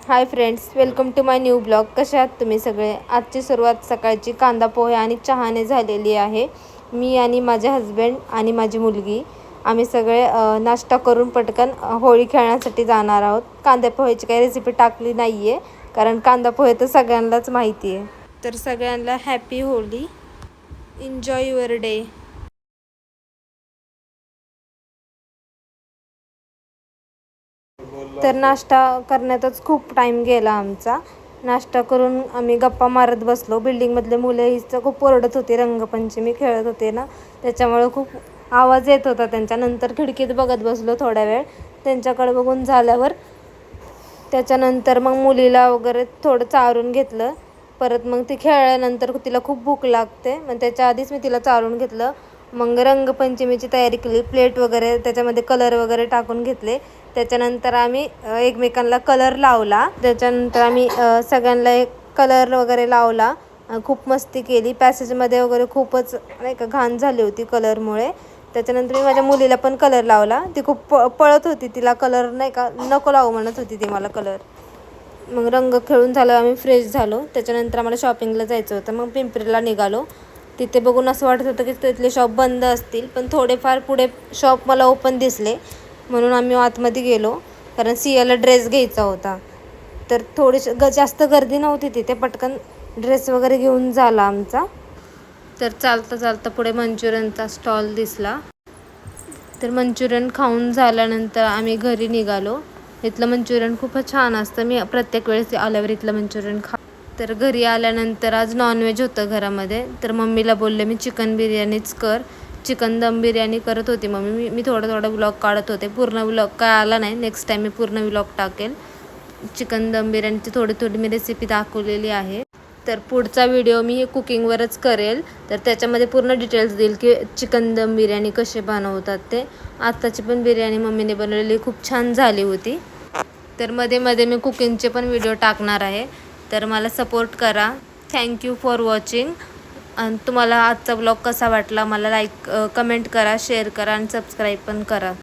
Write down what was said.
High friends, welcome to my new blog. कशा आहात तुम्ही सगळे? आजची सुरुवात सकाळची कांदा पोहे आणि चहाने झालेली आहे. मी आणि माझे हस्बंड आणि माझी मुलगी आम्ही सगळे नाश्ता करून पटकन होळी खेळण्यासाठी जाणार आहोत. कांदा पोहेची काही रेसिपी टाकली नाही आहे, कारण कांदा पोहे तर सगळ्यांनाच माहिती आहे. तर सगळ्यांना happy Holi. Enjoy your day. तर नाश्ता करण्यातच खूप टाईम गेला आमचा. नाश्ता करून आम्ही गप्पा मारत बसलो. बिल्डिंगमधले मुलं हिचं खूप ओरडत होते, रंगपंचमी खेळत होते ना, त्याच्यामुळे खूप आवाज येत होता त्यांच्या. नंतर खिडकीत बघत बसलो थोड्या वेळ. त्यांच्याकडे बघून झाल्यावर त्याच्यानंतर मग मुलीला वगैरे थोडं चारून घेतलं. परत मग ती खेळल्यानंतर तिला खूप भूक लागते, मग त्याच्या आधीच मी तिला चारून घेतलं. मग रंगपंचमीची तयारी केली. प्लेट वगैरे त्याच्यामध्ये कलर वगैरे टाकून घेतले. त्याच्यानंतर आम्ही एकमेकांना कलर लावला. त्याच्यानंतर आम्ही सगळ्यांना एक कलर वगैरे लावला. खूप मस्ती केली. पॅसेजमध्ये वगैरे खूपच नाही का घाण झाली होती कलरमुळे. त्याच्यानंतर मी माझ्या मुलीला पण कलर लावला. ती खूप पळत होती, तिला कलर नाही का नको लावू म्हणत होती ती मला कलर. मग रंग खेळून झालं, आम्ही फ्रेश झालो. त्याच्यानंतर आम्हाला शॉपिंगला जायचं होतं. मग पिंपरीला निघालो. तिथे बघून असं वाटत होतं की तिथले शॉप बंद असतील, पण थोडेफार पुढे शॉप मला ओपन दिसले, म्हणून आम्ही आतमध्ये गेलो. कारण सियाला ड्रेस घ्यायचा होता. तर थोडीशी जास्त गर्दी नव्हती तिथे, पटकन ड्रेस वगैरे घेऊन झाला आमचा. तर चालता चालता पुढे मंचुरियनचा स्टॉल दिसला. तर मंचुरियन खाऊन झाल्यानंतर आम्ही घरी निघालो. इथलं मंचुरियन खूपच छान असतं. मी प्रत्येक वेळेस आल्यावर इथलं मंचुरियन तर घरी आल्यानंतर आज नॉनव्हेज होतं घरामध्ये. तर मम्मीला बोलले मी चिकन बिर्याणीच कर. चिकन दम बिर्याणी करत होती मम्मी. मी थोडा व्लॉग काढत होते. पूर्ण व्लॉग काय आला नाही. नेक्स्ट टाईम मी पूर्ण व्लॉग टाकेल. चिकन दम बिर्याणीची थोडी मी रेसिपी दाखवलेली आहे. तर पुढचा व्हिडिओ मी कुकिंगवरच करेल. तर त्याच्यामध्ये पूर्ण डिटेल्स देईल की चिकन दम बिर्याणी कसे बनवतात ते. आत्ताची पण बिर्याणी मम्मीने बनवलेली खूप छान झाली होती. तर मध्ये मध्ये मी कुकिंगचे पण व्हिडिओ टाकणार आहे. तर मला सपोर्ट करा. Thank you for watching. आणि तुम्हाला आजचा ब्लॉग कसा वाटला मला कमेंट करा, शेअर करा आणि सबस्क्राईब पण करा.